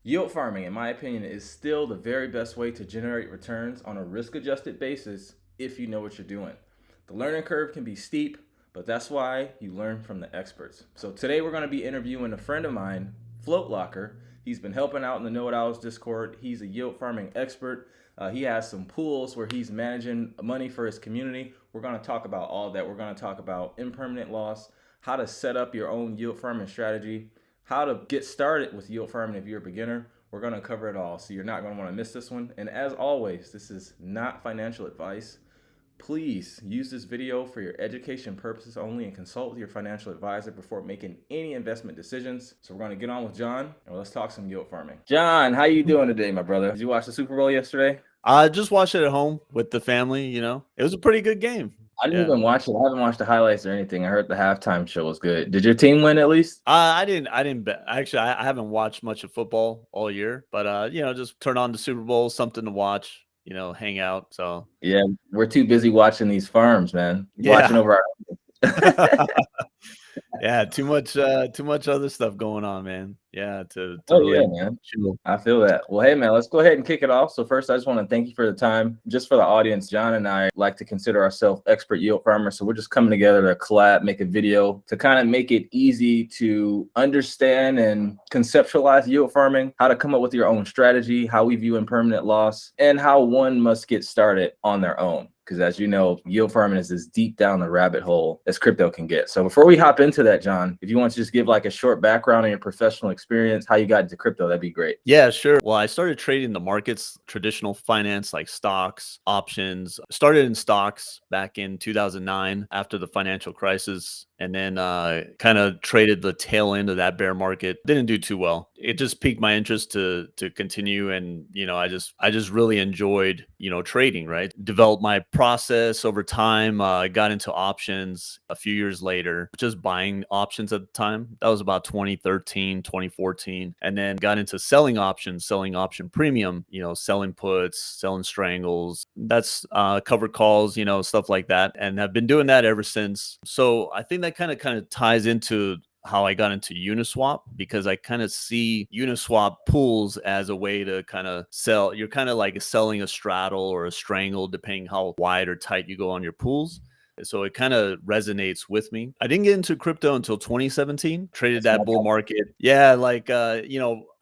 Yield farming, in my opinion, is still the very best way to generate returns on a risk adjusted basis if you know what you're doing. The learning curve can be steep, but that's why you learn from the experts. So today we're going to be interviewing a friend of mine, Float Locker. He's been helping out in the Know It Owls Discord. He's a yield farming expert. He has some pools where he's managing money for his community. We're going to talk about all that. We're going to talk about impermanent loss, how to set up your own yield farming strategy, how to get started with yield farming if you're a beginner. We're going to cover it all, so you're not going to want to miss this one. And as always, this is not financial advice. Please use this video for your education purposes only and consult with your financial advisor before making any investment decisions. So we're going to get on with John and let's talk some yield farming. John, how you doing today, my brother? Did you watch the Super Bowl yesterday? I just watched it at home with the family. It was a pretty good game. I didn't Yeah. even watch it. I haven't watched the highlights or anything. I heard the halftime show was good. Did your team win at least? I didn't bet. Actually, I haven't watched much of football all year, but just turn on the Super Bowl, something to watch, hang out. So Yeah, we're too busy watching these farms, man. Watching yeah. over our Yeah, too much other stuff going on, man. Yeah, to Oh yeah, really man. chill. I feel that. Well, hey man, let's go ahead and kick it off. So first, I just want to thank you for the time. Just for the audience, John and I like to consider ourselves expert yield farmers. So we're just coming together to collab, make a video to kind of make it easy to understand and conceptualize yield farming, how to come up with your own strategy, how we view impermanent loss, and how one must get started on their own. Because as you know, yield farming is as deep down the rabbit hole as crypto can get. So before we hop into that, John, if you want to just give like a short background on your professional experience, how you got into crypto, that'd be great. Yeah, sure. Well, I started trading the markets, traditional finance like stocks, options. Started in stocks back in 2009 after the financial crisis, and then kind of traded the tail end of that bear market. Didn't do too well. It just piqued my interest to continue, and I just really enjoyed trading. Right, developed my process over time. Got into options a few years later, just buying options at the time. That was about 2013, 2014, and then got into selling options, selling option premium. Selling puts, selling strangles. That's cover calls, stuff like that, and have been doing that ever since. So I think that kind of ties into how I got into Uniswap, because I kind of see Uniswap pools as a way to kind of sell. You're kind of like selling a straddle or a strangle, depending how wide or tight you go on your pools. So it kind of resonates with me. I didn't get into crypto until 2017. Traded That's my that bull market. Yeah, like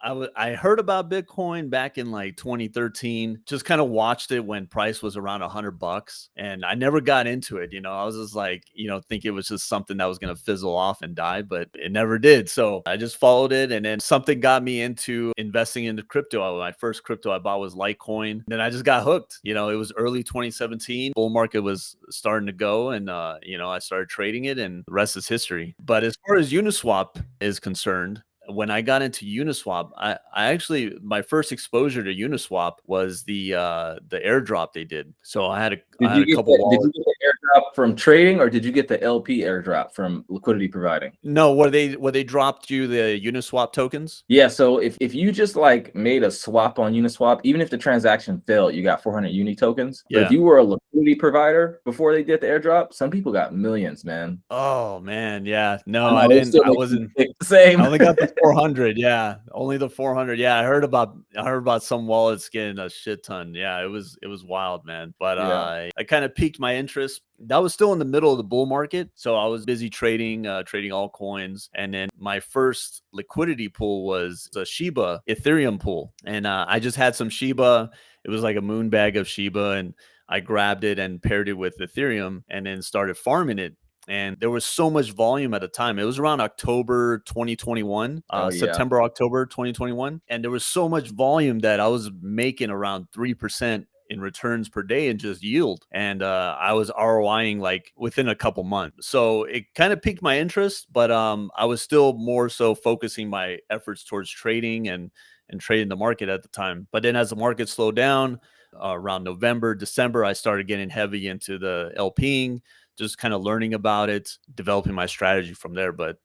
I heard about Bitcoin back in like 2013. Just kind of watched it when price was around $100, and I never got into it. I was just like, think it was just something that was gonna fizzle off and die, but it never did. So I just followed it, and then something got me into investing into crypto. My first crypto I bought was Litecoin. Then I just got hooked. It was early 2017. Bull market was starting to go, and I started trading it, and the rest is history. But as far as Uniswap is concerned, when I got into Uniswap, I actually, my first exposure to Uniswap was the airdrop they did. So I had a couple Did you wallets. get the airdrop from trading or did you get the LP airdrop from liquidity providing? No, where they dropped you the Uniswap tokens. Yeah, so if you just like made a swap on Uniswap, even if the transaction failed, you got 400 Uni tokens. But if Yeah. you were a liquidity provider before they did the airdrop, some people got millions, man. Oh man, yeah. I No, I know it didn't. still I makes me wasn't. think the same. I only got the 400. Yeah, only the 400. Yeah, I heard about some wallets getting a shit ton. Yeah, it was wild, man. But Yeah. I kind of piqued my interest. That was still in the middle of the bull market, so I was busy trading, trading altcoins. And then my first liquidity pool was a Shiba Ethereum pool, and I just had some Shiba. It was like a moon bag of Shiba, and I grabbed it and paired it with Ethereum, and then started farming it. And there was so much volume at the time. It was around October 2021, Oh yeah. September, October 2021. And there was so much volume that I was making around 3% in returns per day and just yield. And I was ROIing like within a couple months. So it kind of piqued my interest, but I was still more so focusing my efforts towards trading and trading the market at the time. But then as the market slowed down, around November, December, I started getting heavy into the LPing, just kind of learning about it, developing my strategy from there. But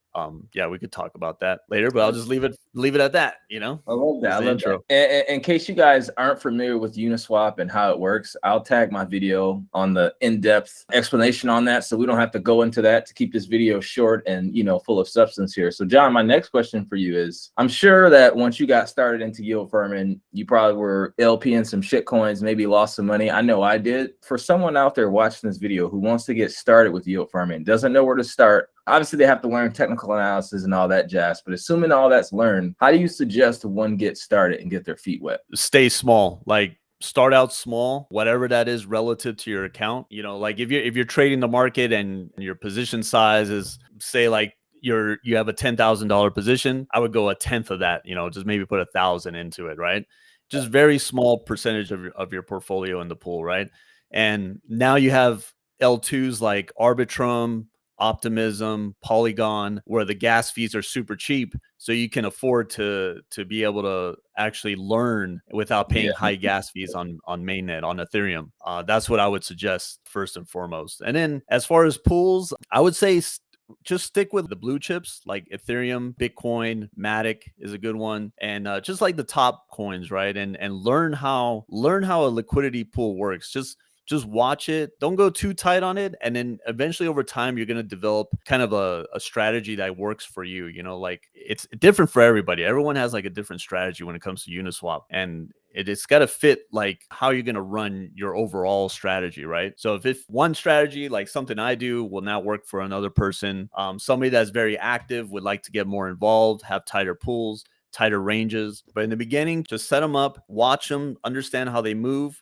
Yeah, we could talk about that later, but I'll just leave it at that. I love that. As I the love intro. that. And in case you guys aren't familiar with Uniswap and how it works, I'll tag my video on the in-depth explanation on that, so we don't have to go into that to keep this video short and full of substance here. So John, my next question for you is, I'm sure that once you got started into yield farming, you probably were LPing some shit coins, maybe lost some money. I know I did. For someone out there watching this video who wants to get started with yield farming, doesn't know where to start, obviously they have to learn technical analysis and all that jazz, but assuming all that's learned, how do you suggest one get started and get their feet wet? Stay small. Like, start out small, whatever that is relative to your account. Like if you're trading the market and your position size is, say, like you have a $10,000 position, I would go a tenth of that. Just maybe put 1,000 into it, right? Just very small percentage of your portfolio in the pool, right? And now you have L2s like Arbitrum, Optimism, Polygon, where the gas fees are super cheap, so you can afford to be able to actually learn without paying high gas fees on mainnet, on Ethereum. That's what I would suggest first and foremost. And then as far as pools, I would say just stick with the blue chips like Ethereum, Bitcoin, Matic is a good one, and just like the top coins, right? And learn how a liquidity pool works. Just watch it. Don't go too tight on it. And then eventually over time, you're going to develop kind of a strategy that works for you. Like it's different for everybody. Everyone has like a different strategy when it comes to Uniswap. And it's got to fit like how you're going to run your overall strategy, right? So if one strategy, like something I do, will not work for another person, somebody that's very active would like to get more involved, have tighter pools, tighter ranges. But in the beginning, just set them up, watch them, understand how they move,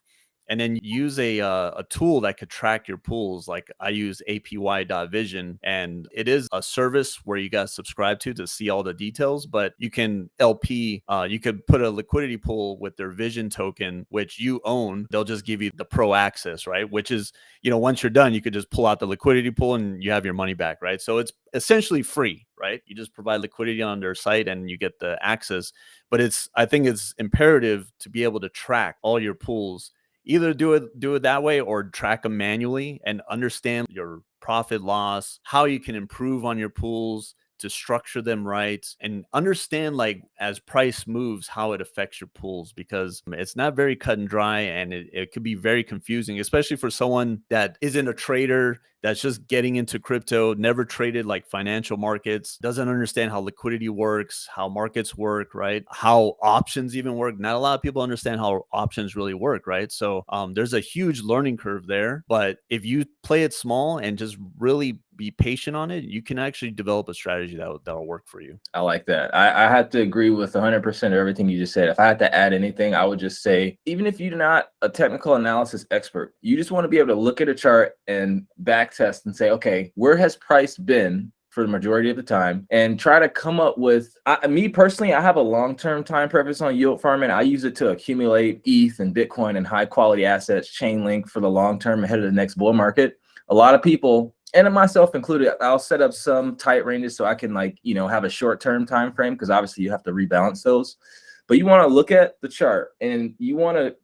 and then use a tool that could track your pools. Like I use APY.vision, and it is a service where you guys subscribe to see all the details, but you can LP, you could put a liquidity pool with their vision token, which you own. They'll just give you the pro access, right? Which is, once you're done, you could just pull out the liquidity pool and you have your money back, right? So it's essentially free, right? You just provide liquidity on their site and you get the access. But I think it's imperative to be able to track all your pools. Either do it that way or track them manually and understand your profit loss, how you can improve on your pools to structure them right, and understand, like, as price moves, how it affects your pools, because it's not very cut and dry, and it could be very confusing, especially for someone that isn't a trader, that's just getting into crypto, never traded like financial markets, doesn't understand how liquidity works, how markets work, right? How options even work. Not a lot of people understand how options really work, right? So there's a huge learning curve there. But if you play it small and just really be patient on it, you can actually develop a strategy that'll work for you. I like that. I had to agree with 100% of everything you just said. If I had to add anything, I would just say, even if you're not a technical analysis expert, you just want to be able to look at a chart and back test and say, okay, where has price been for the majority of the time, and try to come up with, me personally, I have a long-term time preference on yield farming. I use it to accumulate ETH and Bitcoin and high quality assets, chain link for the long term ahead of the next bull market. A lot of people, and myself included, I'll set up some tight ranges so I can, like, have a short-term time frame, because obviously you have to rebalance those. But you want to look at the chart and you want to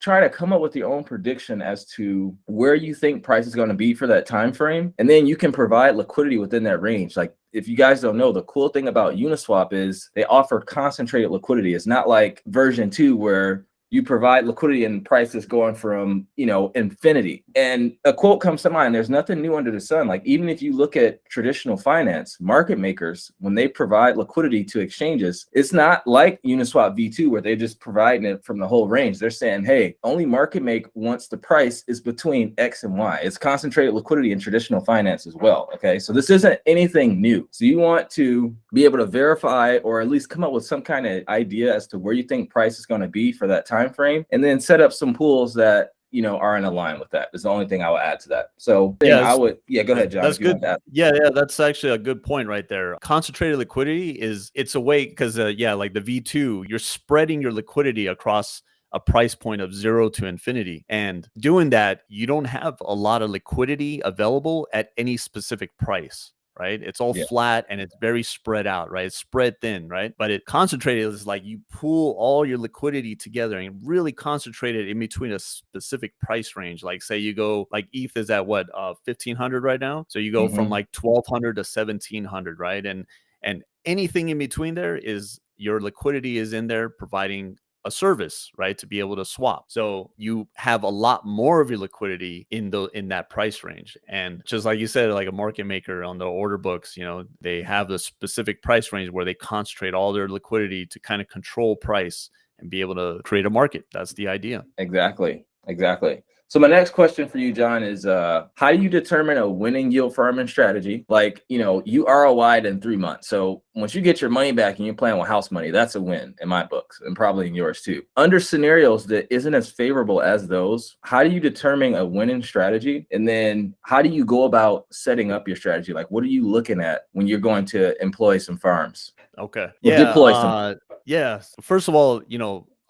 try to come up with your own prediction as to where you think price is going to be for that time frame, and then you can provide liquidity within that range. Like, if you guys don't know, the cool thing about Uniswap is they offer concentrated liquidity. It's not like version 2 where you provide liquidity and prices going from, infinity. And a quote comes to mind: there's nothing new under the sun. Like, even if you look at traditional finance, market makers, when they provide liquidity to exchanges, it's not like Uniswap V2 where they're just providing it from the whole range. They're saying, hey, only market make once the price is between X and Y. It's concentrated liquidity in traditional finance as well. Okay, so this isn't anything new. So you want to be able to verify, or at least come up with some kind of idea as to where you think price is going to be for that time frame, and then set up some pools that are in line with that. Is the only thing I would add to that. So go ahead, John. That's good. Yeah, that's actually a good point right there. Concentrated liquidity it's a way, because like the V2, you're spreading your liquidity across a price point of 0 to infinity, and doing that, you don't have a lot of liquidity available at any specific price. right? It's all Yeah. flat and it's very spread out, right? It's spread thin, right? But it concentrated is like you pool all your liquidity together and really concentrate it in between a specific price range. Like say you go like ETH is at what 1500 right now. So you go from Mm-hmm. like 1200 to 1700, right? And anything in between there is your liquidity is in there providing a service, right, to be able to swap. So you have a lot more of your liquidity in that price range. And just like you said, like a market maker on the order books, they have the specific price range where they concentrate all their liquidity to kind of control price and be able to create a market. That's the idea. Exactly. So my next question for you, John, is how do you determine a winning yield farming strategy? Like, you ROI'd in 3 months. So once you get your money back and you're playing with house money, that's a win in my books and probably in yours too. Under scenarios that isn't as favorable as those, how do you determine a winning strategy? And then how do you go about setting up your strategy? Like, what are you looking at when you're going to employ some farms? Okay. Well, deploy some. Yeah. First of all,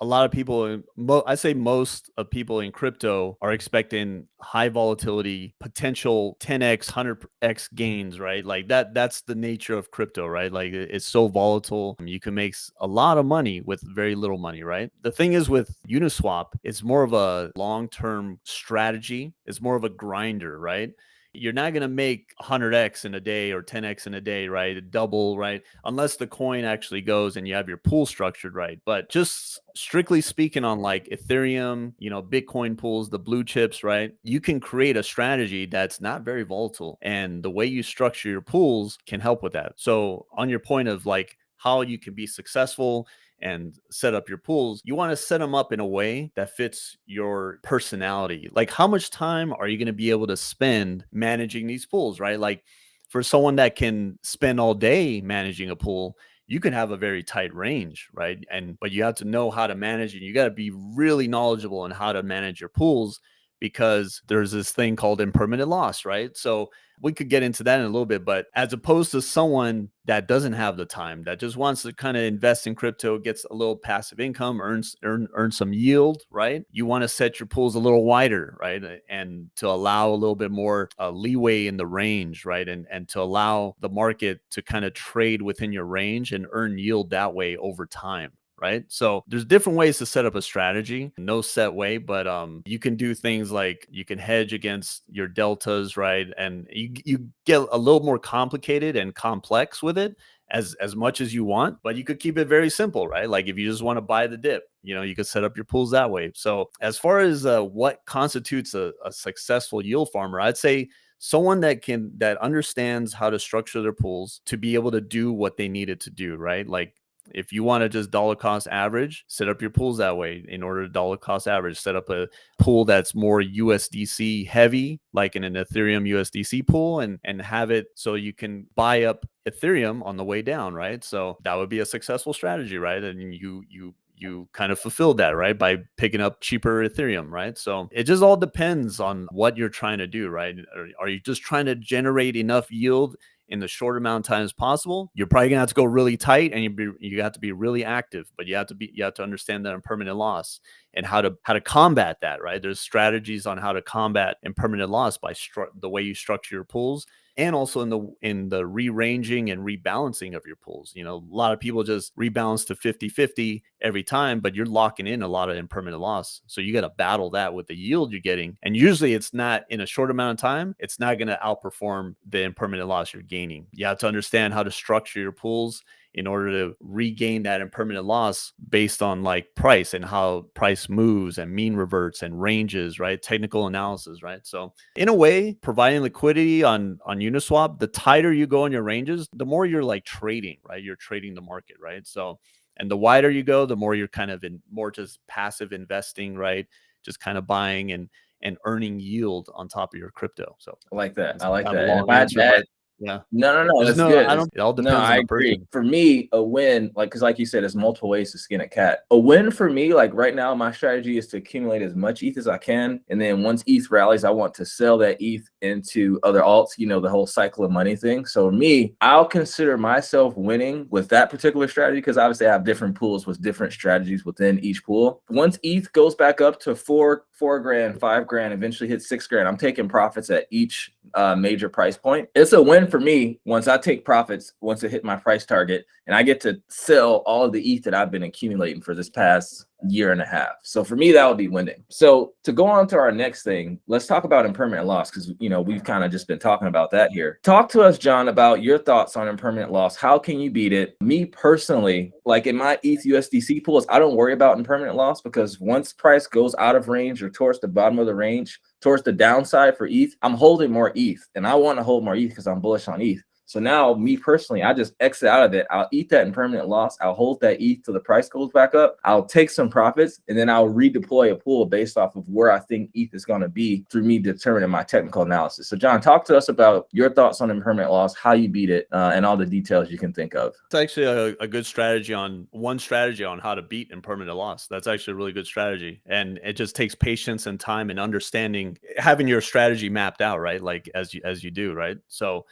a lot of people, I say most of people in crypto are expecting high volatility, potential 10x, 100x gains, right? Like that's the nature of crypto, right? Like it's so volatile. You can make a lot of money with very little money, right? The thing is with Uniswap, it's more of a long-term strategy. It's more of a grinder, right? You're not going to make 100x in a day or 10x in a day, right? Double, right? Unless the coin actually goes and you have your pool structured right. But just strictly speaking on like Ethereum, Bitcoin pools, the blue chips, right? You can create a strategy that's not very volatile. And the way you structure your pools can help with that. So on your point of like how you can be successful and set up your pools, you want to set them up in a way that fits your personality. Like how much time are you going to be able to spend managing these pools, right? Like for someone that can spend all day managing a pool, you can have a very tight range, right? But you have to know how to manage it. You got to be really knowledgeable on how to manage your pools because there's this thing called impermanent loss, right? So we could get into that in a little bit, but as opposed to someone that doesn't have the time, that just wants to kind of invest in crypto, gets a little passive income, earn some yield, right? You want to set your pools a little wider, right? And to allow a little bit more leeway in the range, right? And to allow the market to kind of trade within your range and earn yield that way over time. Right. So there's different ways to set up a strategy, no set way, but you can do things like you can hedge against your deltas, right? And you get a little more complicated and complex with it as much as you want, but you could keep it very simple, right? Like if you just want to buy the dip, you could set up your pools that way. So as far as what constitutes a successful yield farmer, I'd say someone that understands how to structure their pools to be able to do what they need it to do, right? Like if you want to just dollar cost average, set up your pools that way. In order to dollar cost average, set up a pool that's more USDC heavy, like in an Ethereum USDC pool, and have it so you can buy up Ethereum on the way down, right? So that would be a successful strategy, right? And you kind of fulfilled that, right? By picking up cheaper Ethereum, right? So it just all depends on what you're trying to do, right? Are you just trying to generate enough yield in the short amount of time as possible? You're probably gonna have to go really tight, and you have to be really active. But you have to understand that impermanent loss and how to combat that. Right? There's strategies on how to combat impermanent loss by the way you structure your pools, and also in the rearranging and rebalancing of your pools. A lot of people just rebalance to 50-50 every time, but you're locking in a lot of impermanent loss. So you got to battle that with the yield you're getting. And usually it's not in a short amount of time, it's not going to outperform the impermanent loss you're gaining. You have to understand how to structure your pools in order to regain that impermanent loss based on like price and how price moves and mean reverts and ranges, right? Technical analysis, right? So in a way, providing liquidity on Uniswap, the tighter you go in your ranges, the more you're like trading, right? You're trading the market, right? So, and the wider you go, the more you're kind of in more just passive investing, right? Just kind of buying and earning yield on top of your crypto. So I like that. it's I like kind of a that. And if long I had answer, to but add, yeah. no, There's that's no, good. I don't, it all No, depends on I the agree. person. For me, a win, like, because like you said, there's multiple ways to skin a cat. A win for me, like right now, my strategy is to accumulate as much ETH as I can. And then once ETH rallies, I want to sell that ETH into other alts, the whole cycle of money thing. So me, I'll consider myself winning with that particular strategy because obviously I have different pools with different strategies within each pool. Once ETH goes back up to four grand, $5 grand, eventually hits $6 grand, I'm taking profits at each major price point. It's a win for me, once I take profits, once it hit my price target, and I get to sell all of the ETH that I've been accumulating for this past year and a half. So for me, that would be winning. So to go on to our next thing, let's talk about impermanent loss, because we've kind of just been talking about that here. Talk to us, John, about your thoughts on impermanent loss. How can you beat it? Me personally, like in my ETH USDC pools, I don't worry about impermanent loss, because once price goes out of range or towards the bottom of the range, towards the downside for ETH, I'm holding more ETH, and I want to hold more ETH because I'm bullish on ETH. So now, me personally, I just exit out of it. I'll eat that impermanent loss. I'll hold that ETH till the price goes back up. I'll take some profits, and then I'll redeploy a pool based off of where I think ETH is going to be through me determining my technical analysis. So, John, talk to us about your thoughts on impermanent loss, how you beat it, and all the details you can think of. It's actually a good strategy on how to beat impermanent loss. That's actually a really good strategy. And it just takes patience and time and understanding, having your strategy mapped out, right? Like as you do, right? So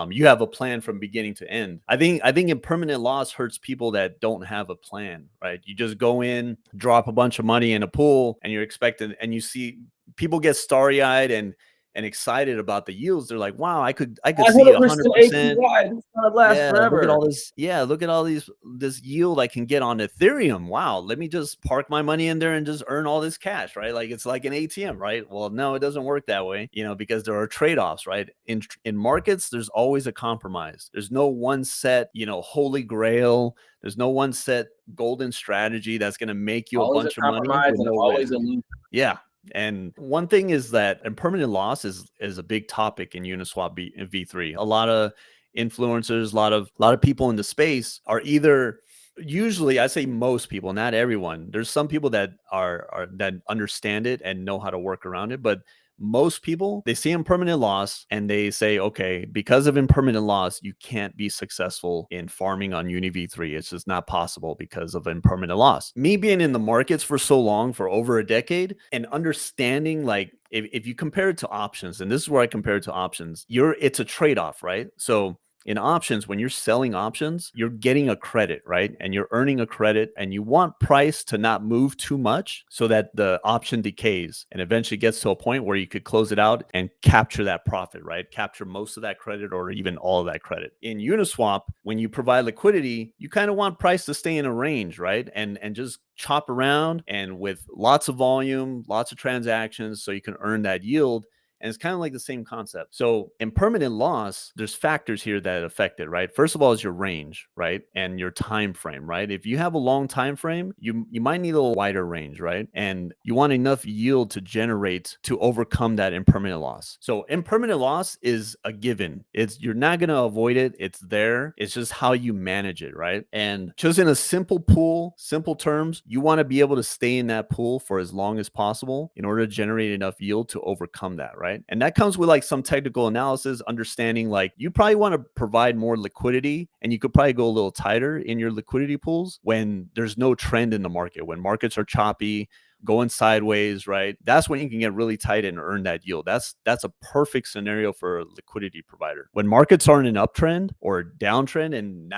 you have a plan from beginning to end. I think impermanent loss hurts people that don't have a plan, right? You just go in, drop a bunch of money in a pool, and you're expected, and you see people get starry-eyed and excited about the yields. They're like, wow, I could see 100%. APY, it's gonna last forever. Look at all this. Yeah, look at all this yield I can get on Ethereum. Wow, let me just park my money in there and just earn all this cash, right? Like it's like an ATM, right? Well, no, it doesn't work that way, because there are trade-offs, right? In markets, there's always a compromise. There's no one set, holy grail. There's no one set golden strategy that's going to make you always a bunch of money with no always risk. Yeah. And one thing is that impermanent loss is a big topic in Uniswap V3. A lot of influencers, a lot of people in the space are either, usually I say most people, not everyone. There's some people that are that understand it and know how to work around it, but most people, they see impermanent loss and they say, okay, because of impermanent loss, you can't be successful in farming on Uni V3. It's just not possible because of impermanent loss. Me being in the markets for so long, for over a decade, and understanding, like, if you compare it to options, and this is where I compare it to options, it's a trade-off, right? So in options, when you're selling options, you're getting a credit, right? And you're earning a credit, and you want price to not move too much so that the option decays and eventually gets to a point where you could close it out and capture that profit, right? Capture most of that credit or even all of that credit. In Uniswap, when you provide liquidity, you kind of want price to stay in a range, right? And just chop around, and with lots of volume, lots of transactions, so you can earn that yield. And it's kind of like the same concept. So impermanent loss, there's factors here that affect it, right? First of all is your range, right? And your time frame, right? If you have a long time frame, you might need a little wider range, right? And you want enough yield to generate to overcome that impermanent loss. So impermanent loss is a given. You're not going to avoid it. It's there. It's just how you manage it, right? And just in a simple pool, simple terms, you want to be able to stay in that pool for as long as possible in order to generate enough yield to overcome that, right? And that comes with like some technical analysis, understanding like you probably want to provide more liquidity, and you could probably go a little tighter in your liquidity pools when there's no trend in the market, when markets are choppy, going sideways, right? That's when you can get really tight and earn that yield. That's a perfect scenario for a liquidity provider. When markets are in an uptrend or downtrend and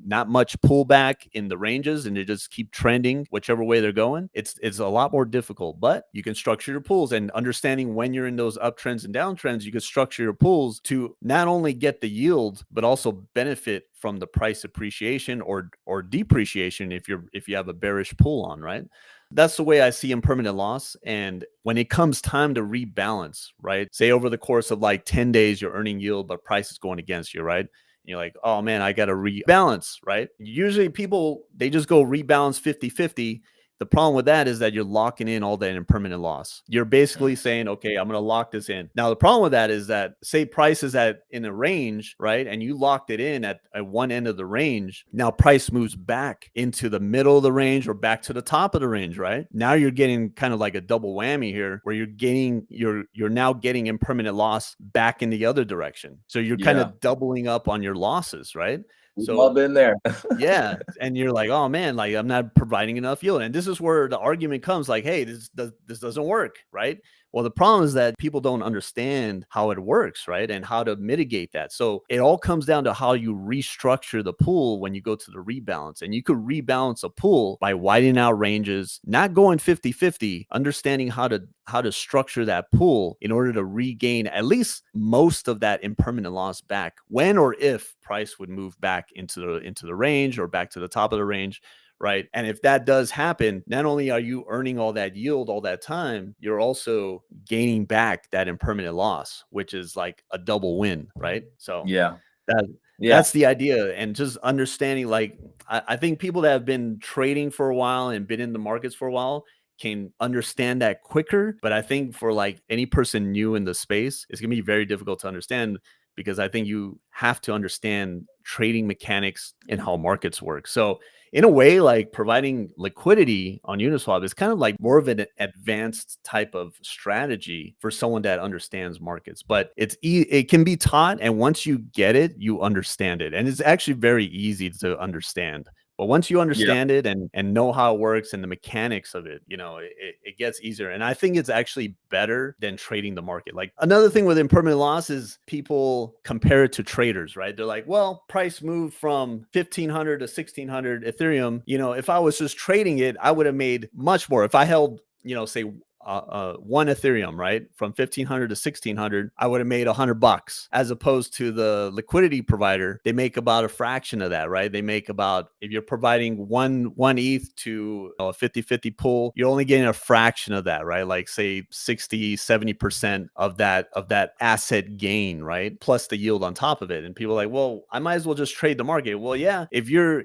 not much pullback in the ranges, and they just keep trending whichever way they're going, it's a lot more difficult. But you can structure your pools, and understanding when you're in those uptrends and downtrends, you can structure your pools to not only get the yield but also benefit from the price appreciation or depreciation if you have a bearish pool on, right? That's the way I see impermanent loss. And when it comes time to rebalance, right? Say over the course of like 10 days, you're earning yield, but price is going against you, right? And you're like, oh man, I got to rebalance, right? Usually people, they just go rebalance 50-50. The problem with that is that you're locking in all that impermanent loss. You're basically saying, okay, I'm going to lock this in. Now, the problem with that is that, say price is in a range, right? And you locked it in at one end of the range. Now price moves back into the middle of the range or back to the top of the range, right? Now you're getting kind of like a double whammy here, where you're now getting impermanent loss back in the other direction. So you're kind of doubling up on your losses, right? We've all So been there. yeah, and you're like, oh man, like I'm not providing enough yield, and this is where the argument comes, like, hey, this doesn't work, right? Well, the problem is that people don't understand how it works, right, and how to mitigate that. So it all comes down to how you restructure the pool when you go to the rebalance, and you could rebalance a pool by widening out ranges, not going 50-50, understanding how to structure that pool in order to regain at least most of that impermanent loss back when or if price would move back into the range or back to the top of the range, right? And if that does happen, not only are you earning all that yield all that time, you're also gaining back that impermanent loss, which is like a double win, right? So Yeah. that Yeah. that's the idea. And just understanding, like, I think people that have been trading for a while and been in the markets for a while can understand that quicker. But I think for like any person new in the space, it's gonna be very difficult to understand, because I think you have to understand trading mechanics and how markets work. So in a way, like providing liquidity on Uniswap is kind of like more of an advanced type of strategy for someone that understands markets. But it can be taught, and once you get it, you understand it, and it's actually very easy to understand. But once you Yeah. understand it and know how it works and the mechanics of it, it gets easier. And I think it's actually better than trading the market. Like another thing with impermanent loss is people compare it to traders, right? They're like, well, price moved from 1500 to 1600 Ethereum. If I was just trading it, I would have made much more. If I held, say, one Ethereum, right, from 1500 to 1600, I would have made $100, as opposed to the liquidity provider. They make about a fraction of that, right? They make about, if you're providing one ETH to a 50-50 pool, you're only getting a fraction of that, right? Like say 60-70% of that asset gain, right? Plus the yield on top of it. And people are like, well, I might as well just trade the market. Well, yeah, if you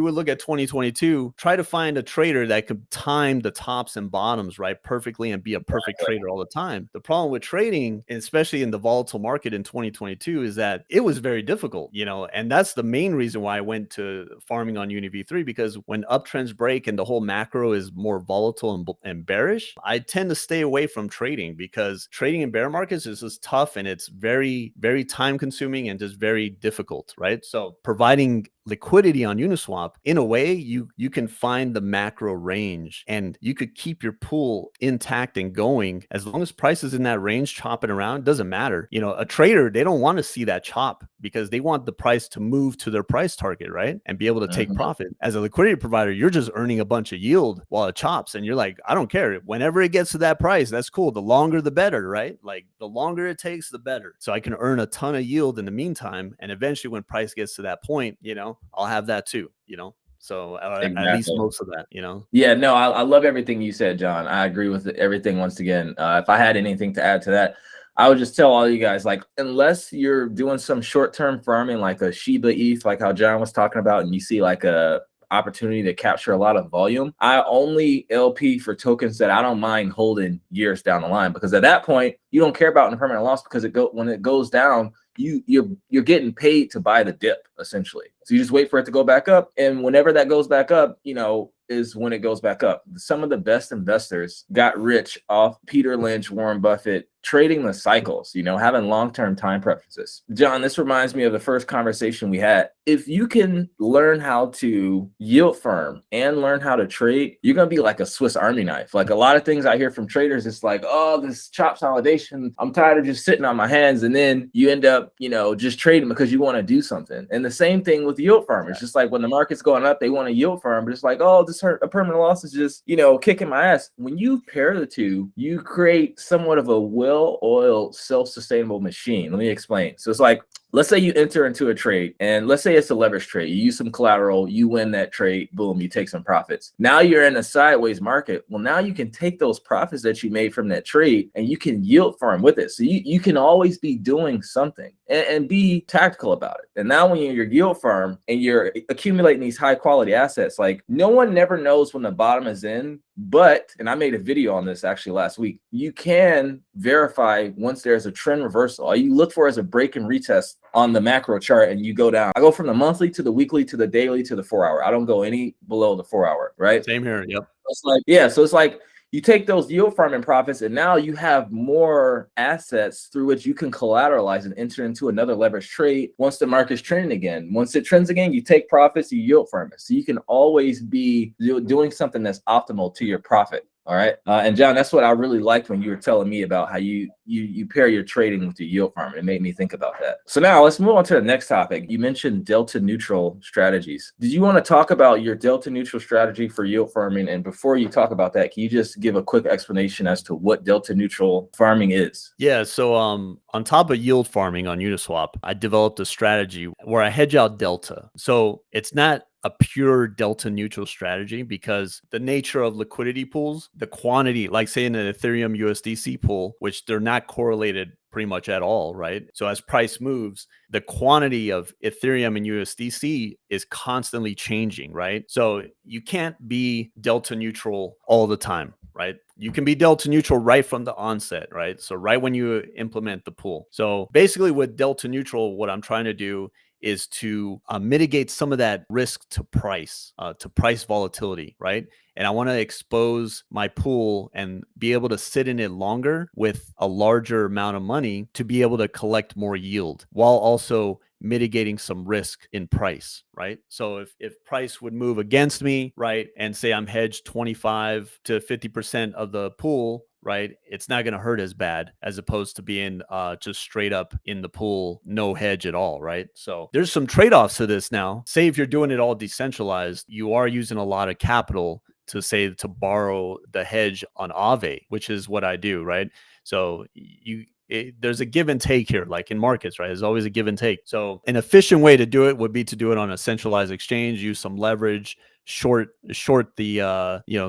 would look at 2022, try to find a trader that could time the tops and bottoms, right, perfectly and be a perfect trader all the time. The problem with trading, especially in the volatile market in 2022, is that it was very difficult, and that's the main reason why I went to farming on UniV3, because when uptrends break and the whole macro is more volatile and bearish, I tend to stay away from trading, because trading in bear markets is just tough, and it's very, very time consuming and just very difficult, right? So providing liquidity on Uniswap, in a way, you can find the macro range, and you could keep your pool intact and going as long as price is in that range, chopping around. Doesn't matter. A trader, they don't want to see that chop, because they want the price to move to their price target, right, and be able to take profit. As a liquidity provider, you're just earning a bunch of yield while it chops, and you're like, I don't care. Whenever it gets to that price, that's cool. The longer the better, right? Like the longer it takes, the better. So I can earn a ton of yield in the meantime, and eventually when price gets to that point, I'll have that too, so at least Exactly. most of that, Yeah, no, I love everything you said, John. I agree with everything once again. If I had anything to add to that, I would just tell all you guys, like, unless you're doing some short-term farming, like a Shiba ETH, like how John was talking about, and you see like a opportunity to capture a lot of volume, I only LP for tokens that I don't mind holding years down the line, because at that point, you don't care about impermanent loss, because when it goes down, you're getting paid to buy the dip, essentially. So you just wait for it to go back up, and whenever that goes back up, is when it goes back up. Some of the best investors got rich off Peter Lynch, Warren Buffett, trading the cycles, having long-term time preferences. John, this reminds me of the first conversation we had. If you can learn how to yield farm and learn how to trade, you're going to be like a Swiss Army knife. Like a lot of things I hear from traders, it's like, oh, this chop consolidation, I'm tired of just sitting on my hands. And then you end up, just trading because you want to do something. And the same thing with yield farmers. Just like when the market's going up, they want to yield farm, but it's like, oh, this hurt, a permanent loss is just, kicking my ass. When you pair the two, you create somewhat of a well-oiled, self-sustainable machine. Let me explain. So it's like, let's say you enter into a trade, and let's say it's a leverage trade. You use some collateral, you win that trade, boom, you take some profits. Now you're in a sideways market. Well, now you can take those profits that you made from that trade and you can yield farm with it. So you can always be doing something and be tactical about it. And now when you're yield farm and you're accumulating these high quality assets, like no one never knows when the bottom is in. But, and I made a video on this actually last week, you can verify once there's a trend reversal. All you look for is a break and retest on the macro chart, and you go down. I go from the monthly to the weekly to the daily to the 4 hour. I don't go any below the 4 hour, right? Same here. Yep. It's like, yeah, so it's like You take those yield farming profits, and now you have more assets through which you can collateralize and enter into another leverage trade once the market's trending again. Once it trends again, you take profits, you yield farm it. So you can always be doing something that's optimal to your profit. All right. And John, that's what I really liked when you were telling me about how you pair your trading with your yield farming. It made me think about that. So now let's move on to the next topic. You mentioned delta neutral strategies. Did you want to talk about your delta neutral strategy for yield farming? And before you talk about that, can you just give a quick explanation as to what delta neutral farming is? Yeah. So on top of yield farming on Uniswap, I developed a strategy where I hedge out delta. So it's not a pure delta neutral strategy because the nature of liquidity pools, the quantity, like say in an Ethereum USDC pool, which they're not correlated pretty much at all, right? So as price moves, the quantity of Ethereum and USDC is constantly changing, right? So you can't be delta neutral all the time, right? You can be delta neutral right from the onset, right? So right when you implement the pool. So basically with delta neutral, what I'm trying to do is to mitigate some of that risk to price volatility, right? And I want to expose my pool and be able to sit in it longer with a larger amount of money to be able to collect more yield while also mitigating some risk in price, right? So if price would move against me, right, and say I'm hedged 25 to 50% of the pool, right, it's not going to hurt as bad as opposed to being just straight up in the pool, no hedge at all, right? So there's some trade-offs to this now. Say if you're doing it all decentralized, you are using a lot of capital to borrow the hedge on Aave, which is what I do, right? So there's a give and take here, like in markets, right? There's always a give and take. So an efficient way to do it would be to do it on a centralized exchange, use some leverage, short the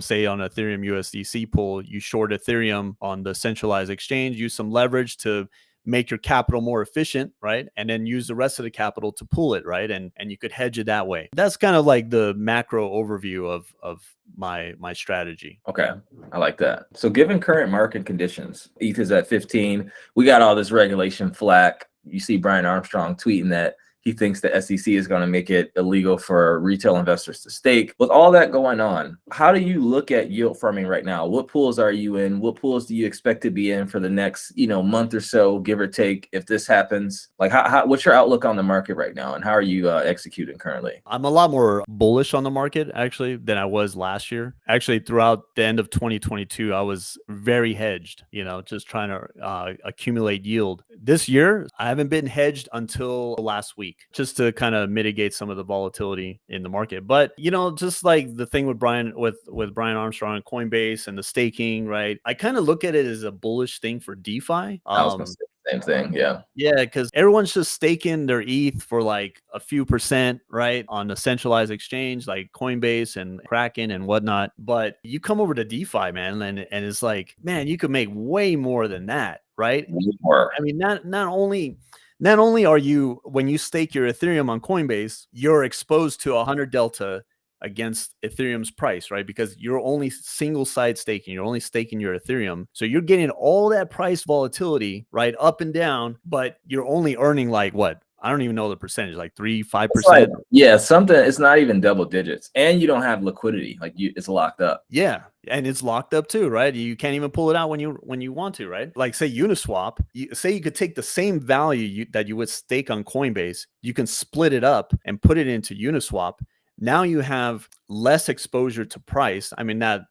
say on Ethereum USDC pool, you short Ethereum on the centralized exchange, use some leverage to make your capital more efficient, right? And then use the rest of the capital to pool it, right? And you could hedge it that way. That's kind of like the macro overview of my strategy. Okay, I like that. So given current market conditions, ETH is at 15. We got all this regulation flack. You see Brian Armstrong tweeting that he thinks the SEC is going to make it illegal for retail investors to stake. With all that going on, how do you look at yield farming right now? What pools are you in? What pools do you expect to be in for the next, month or so, give or take, if this happens? Like, what's your outlook on the market right now, and how are you executing currently? I'm a lot more bullish on the market actually than I was last year. Actually, throughout the end of 2022, I was very hedged, just trying to accumulate yield. This year, I haven't been hedged until last week, just to kind of mitigate some of the volatility in the market. But just like the thing with Brian Armstrong and Coinbase and the staking, right? I kind of look at it as a bullish thing for DeFi. I was going to say the same thing. Yeah. Yeah, because everyone's just staking their ETH for like a few percent, right, on a centralized exchange like Coinbase and Kraken and whatnot. But you come over to DeFi, man, and it's like, man, you could make way more than that, right? More. I mean, not only are you, when you stake your Ethereum on Coinbase, you're exposed to 100 delta against Ethereum's price, right? Because you're only single side staking, you're only staking your Ethereum. So you're getting all that price volatility, right, up and down, but you're only earning like what? I don't even know the percentage, like 3-5%. Like, yeah, something. It's not even double digits, and you don't have liquidity. Like it's locked up. Yeah, and it's locked up too, right? You can't even pull it out when you want to, right? Like say Uniswap, say you could take the same value that you would stake on Coinbase, you can split it up and put it into Uniswap. Now you have less exposure to price. I mean, not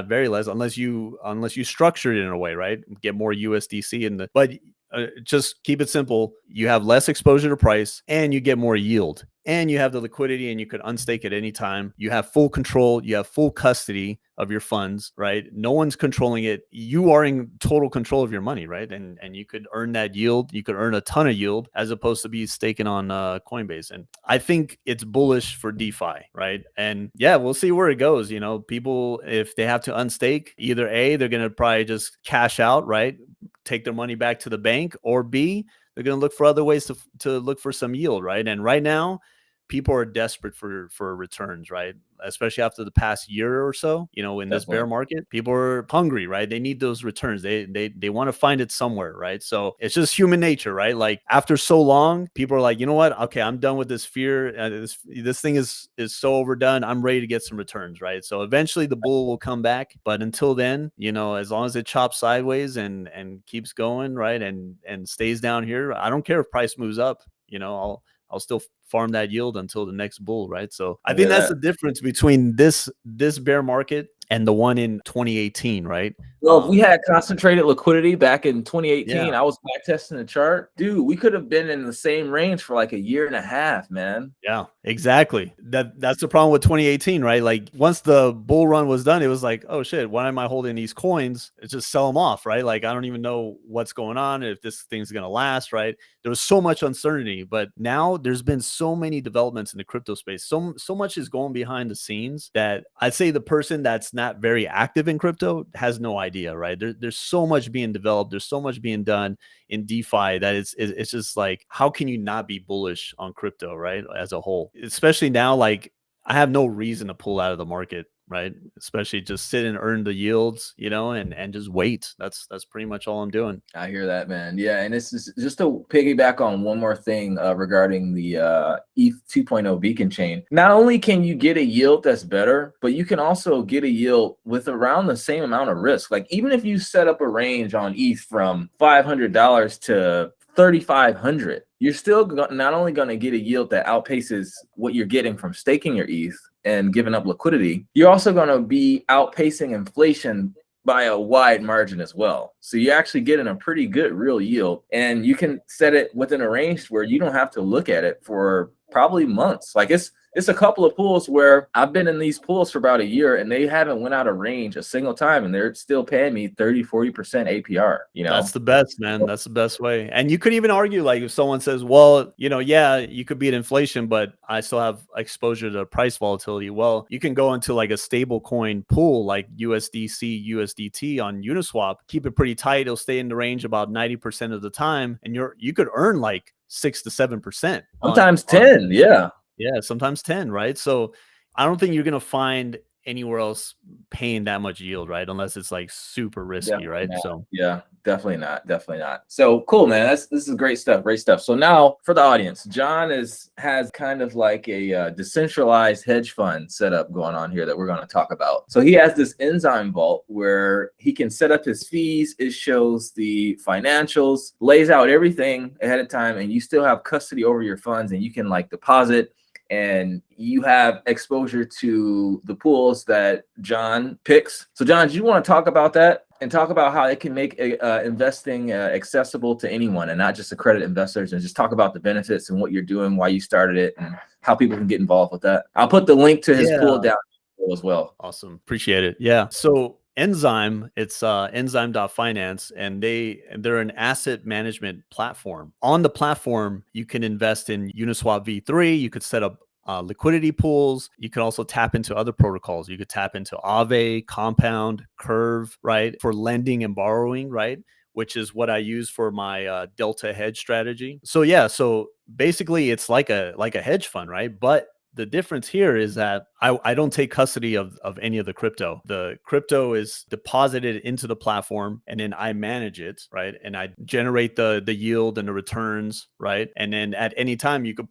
very less, unless you structure it in a way, right? Get more USDC in the, but just keep it simple. You have less exposure to price and you get more yield and you have the liquidity and you could unstake at any time. You have full control. You have full custody of your funds, right? No one's controlling it. You are in total control of your money, right? And you could earn that yield. You could earn a ton of yield as opposed to be staking on Coinbase. And I think it's bullish for DeFi, right? And yeah, we'll see where it goes. People, if they have to unstake, either A, they're going to probably just cash out, right? Take their money back to the bank, or B, they're going to look for other ways to look for some yield, right? And right now, people are desperate for returns, right? especially after the past year or so, in this bear Definitely. market, people are hungry, right? They need those returns. They want to find it somewhere, right? So it's just human nature, right? Like after so long, people are like, you know what? Okay, I'm done with this fear. This thing is so overdone. I'm ready to get some returns, right? So eventually the bull will come back, but until then, as long as it chops sideways and keeps going, right, and stays down here, I don't care if price moves up. I'll still farm that yield until the next bull, right? So I Look at think that's the that. difference between this bear market and the one in 2018, right? Well, if we had concentrated liquidity back in 2018, Yeah. I was back testing the chart. Dude, we could have been in the same range for like a year and a half, man. Yeah, exactly. That's the problem with 2018, right? Like once the bull run was done, it was like, oh shit, why am I holding these coins? It's just sell them off, right? Like I don't even know what's going on, if this thing's gonna last, right? There was so much uncertainty, but now there's been so many developments in the crypto space. So much is going behind the scenes that I'd say the person that's not very active in crypto has no idea, right? There's so much being developed, there's so much being done in DeFi that it's just like, how can you not be bullish on crypto, right? As a whole, especially now, like I have no reason to pull out of the market, right? Especially just sit and earn the yields, and just wait. That's pretty much all I'm doing. I hear that, man. Yeah, and this is just to piggyback on one more thing regarding the ETH 2.0 beacon chain. Not only can you get a yield that's better, but you can also get a yield with around the same amount of risk. Like even if you set up a range on ETH from $500 to 3,500, you're still not only going to get a yield that outpaces what you're getting from staking your ETH and giving up liquidity, you're also going to be outpacing inflation by a wide margin as well. So you're actually getting a pretty good real yield, and you can set it within a range where you don't have to look at it for probably months. Like it's a couple of pools where I've been in these pools for about a year and they haven't went out of range a single time, and they're still paying me 30-40% APR. That's the best, man. That's the best way. And you could even argue, like, if someone says, well, yeah, you could beat inflation, but I still have exposure to price volatility. Well, you can go into like a stable coin pool like USDC, USDT on Uniswap, keep it pretty tight. It'll stay in the range about 90% of the time. And you could earn like 6 to 7% sometimes 10. Yeah. Yeah, sometimes 10, right? So I don't think you're going to find anywhere else paying that much yield, right? Unless it's like super risky, Definitely right? not. So Yeah, definitely not. Definitely not. So cool, man. This is great stuff. Great stuff. So now for the audience, John has kind of like a decentralized hedge fund setup going on here that we're going to talk about. So he has this enzyme vault where he can set up his fees. It shows the financials, lays out everything ahead of time, and you still have custody over your funds, and you can like deposit, and you have exposure to the pools that John picks. So John, do you want to talk about that and talk about how it can make investing accessible to anyone and not just accredited investors, and just talk about the benefits and what you're doing, why you started it, and how people can get involved with that? I'll put the link to his pool down as well. Awesome. Appreciate it. Yeah. So Enzyme, it's enzyme.finance, and they're an asset management platform. On the platform, you can invest in Uniswap v3. You could set up liquidity pools. You can also tap into other protocols. You could tap into Aave, Compound, Curve, right, for lending and borrowing, right, which is what I use for my Delta hedge strategy. So yeah, so basically it's like a hedge fund, right? But the difference here is that I don't take custody of any of the crypto. The crypto is deposited into the platform, and then I manage it, right? And I generate the yield and the returns, right? And then at any time you could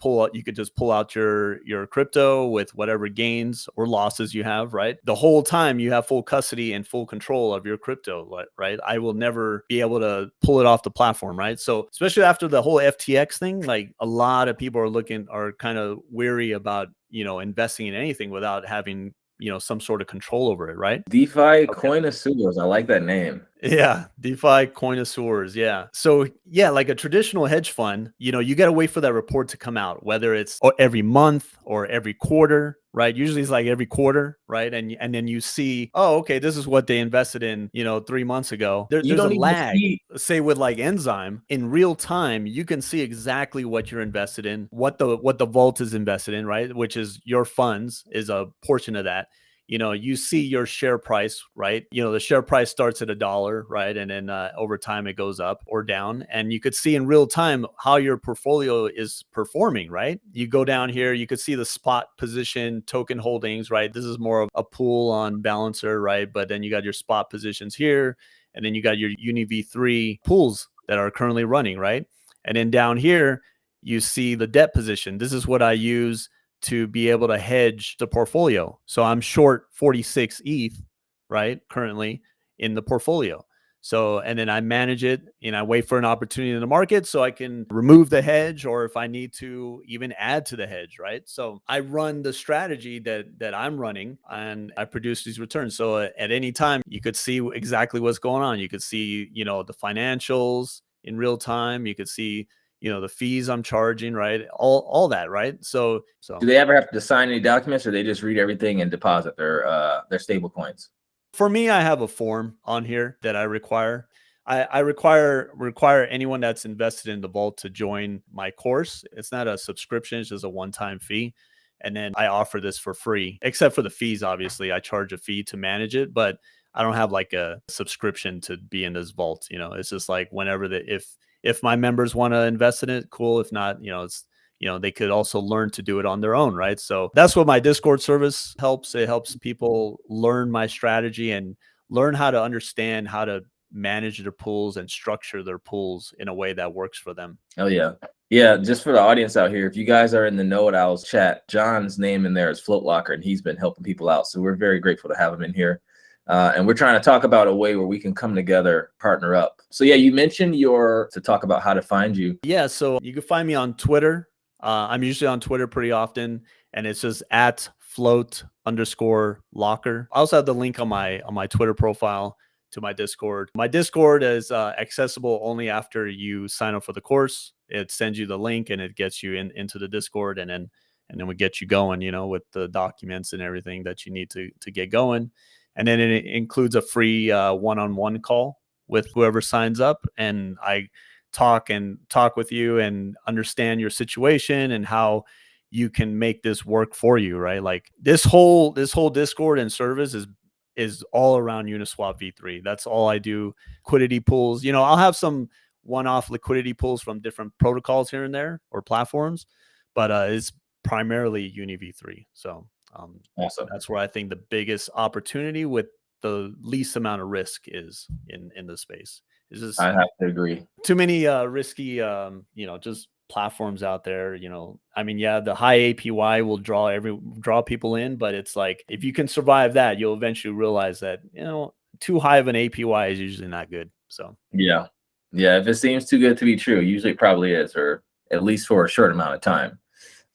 just pull out your crypto with whatever gains or losses you have, right? The whole time you have full custody and full control of your crypto, right? I will never be able to pull it off the platform, right? So especially after the whole FTX thing, like a lot of people are kind of weary about investing in anything without having some sort of control over it, right? DeFi Okay. connoisseurs. I like that name. Yeah, DeFi connoisseurs. Yeah. So yeah, like a traditional hedge fund, you got to wait for that report to come out, whether it's every month or every quarter, right? Usually it's like every quarter, right? And then you see, oh, okay, this is what they invested in, 3 months ago. You There's a don't even lag. see. Say with like Enzyme, in real time, you can see exactly what you're invested in, what the vault is invested in, right? Which is your funds is a portion of that. you see your share price, right? The share price starts at $1, right? And then over time it goes up or down. And you could see in real time how your portfolio is performing, right? You go down here, you could see the spot position token holdings, right? This is more of a pool on Balancer, right? But then you got your spot positions here, and then you got your UniV3 pools that are currently running, right? And then down here, you see the debt position. This is what I use to be able to hedge the portfolio. So I'm short 46 ETH, right, currently in the portfolio. So, and then I manage it and I wait for an opportunity in the market so I can remove the hedge, or if I need to even add to the hedge, right? So I run the strategy that I'm running and I produce these returns. So at any time you could see exactly what's going on. You could see, the financials in real time. You could see, the fees I'm charging, right? All that, right? So Do they ever have to sign any documents, or they just read everything and deposit their stable coins? for me, I have a form on here that I require. I require anyone that's invested in the vault to join my course. It's not a subscription; it's just a one-time fee. And then I offer this for free, except for the fees. Obviously, I charge a fee to manage it, but I don't have like a subscription to be in this vault. It's just like whenever if my members want to invest in it, cool. If not, it's they could also learn to do it on their own, right? So that's what my Discord service helps. It helps people learn my strategy and learn how to understand how to manage their pools and structure their pools in a way that works for them. Oh yeah. Yeah, just for the audience out here, if you guys are in the Know It Owls chat, John's name in there is Float Locker, and he's been helping people out. So we're very grateful to have him in here. And we're trying to talk about a way where we can come together, partner up. So yeah, you mentioned to talk about how to find you. Yeah, so you can find me on Twitter. I'm usually on Twitter pretty often, and it's just at float_locker. I also have the link on my Twitter profile to my Discord. My Discord is accessible only after you sign up for the course. It sends you the link and it gets you into the Discord, and then we get you going, with the documents and everything that you need to get going. And then it includes a free one-on-one call with whoever signs up, and I talk with you and understand your situation and how you can make this work for you, right? Like this whole Discord and service is all around Uniswap v3. That's all I do. Liquidity pools, I'll have some one-off liquidity pools from different protocols here and there or platforms, but it's primarily Uni v3. So Awesome. that's where I think the biggest opportunity with the least amount of risk is in the space. I have to agree. Too many risky just platforms out there. I mean, yeah, the high APY will draw people in, but it's like if you can survive that, you'll eventually realize that too high of an APY is usually not good. So Yeah, if it seems too good to be true, usually it probably is, or at least for a short amount of time.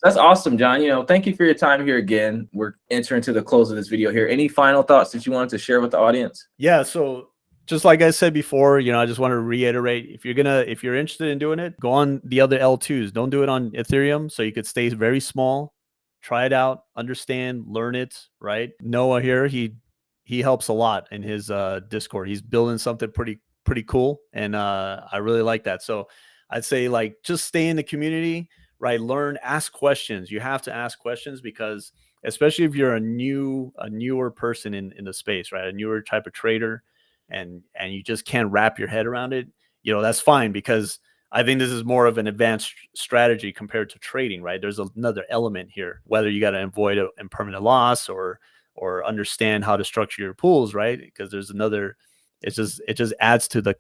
That's awesome, John. Thank you for your time here again. We're entering to the close of this video here. Any final thoughts that you wanted to share with the audience? Yeah, so just like I said before, I just want to reiterate, if you're interested in doing it, go on the other L2s. Don't do it on Ethereum, so you could stay very small, try it out, understand, learn it, right? Noah here, he helps a lot in his Discord. He's building something pretty cool, and I really like that. So I'd say like just stay in the community, right? Learn, ask questions. You have to ask questions because especially if you're a newer person in the space, right? A newer type of trader, and you just can't wrap your head around it, that's fine, because I think this is more of an advanced strategy compared to trading, right? There's another element here, whether you got to avoid an impermanent loss or understand how to structure your pools, right? Because there's another, it just adds to the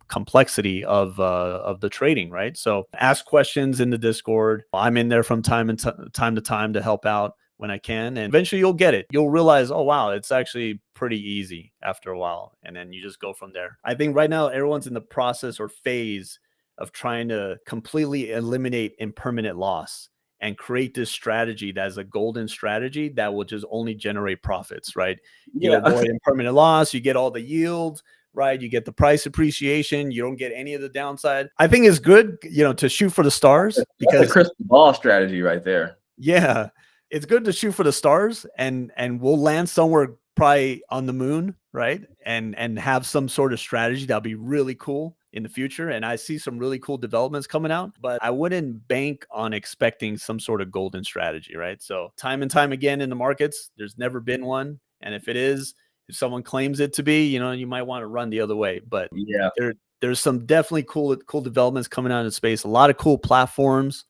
complexity of the trading, right? So ask questions in the Discord. I'm in there from time to time to help out when I can, and eventually you'll get it. You'll realize, oh wow, it's actually pretty easy after a while, and then you just go from there. I think right now everyone's in the process or phase of trying to completely eliminate impermanent loss and create this strategy that's a golden strategy that will just only generate profits, right? You avoid impermanent loss, you get all the yield, right? You get the price appreciation, you don't get any of the downside. I think it's good, to shoot for the stars, because that's a crystal ball strategy right there. Yeah, it's good to shoot for the stars, and we'll land somewhere probably on the moon, right? And have some sort of strategy that'll be really cool in the future. And I see some really cool developments coming out, but I wouldn't bank on expecting some sort of golden strategy, right? So time and time again in the markets, there's never been one. And if it is, if someone claims it to be, you know, you might want to run the other way. But Yeah. there's some definitely cool developments coming out in space. A lot of cool platforms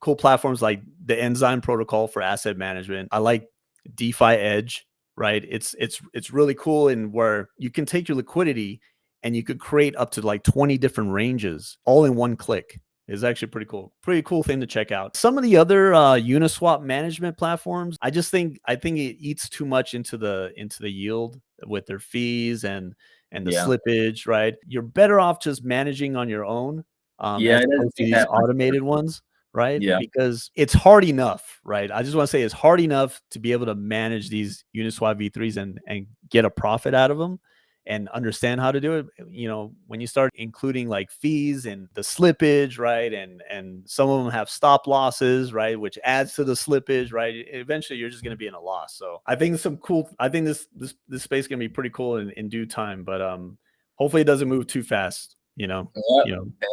like the Enzyme protocol for asset management. I like DeFi Edge, right? It's really cool in where you can take your liquidity and you could create up to like 20 different ranges all in one click. It's actually pretty cool thing to check out. Some of the other Uniswap management platforms, I think it eats too much into the yield with their fees and the slippage, right? You're better off just managing on your own, as opposed to these automated ones, right? Yeah. Because it's hard enough, right? I just want to say it's hard enough to be able to manage these Uniswap V3s and get a profit out of them and understand how to do it. You know, when you start including like fees and the slippage, right? And some of them have stop losses, right? Which adds to the slippage, right? Eventually you're just going to be in a loss. So I think this space can be pretty cool in due time, but hopefully it doesn't move too fast, you know.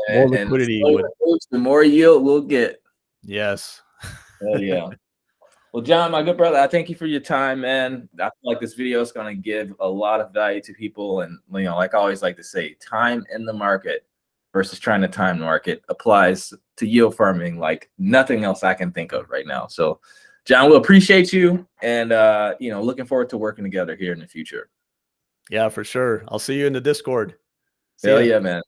More liquidity the more yield we'll get. Yes. Oh yeah. Well, John, my good brother, I thank you for your time, man. I feel like this video is going to give a lot of value to people. And, you know, like I always like to say, time in the market versus trying to time the market applies to yield farming like nothing else I can think of right now. So, John, we'll appreciate you. And, you know, looking forward to working together here in the future. Yeah, for sure. I'll see you in the Discord. Hell yeah, man.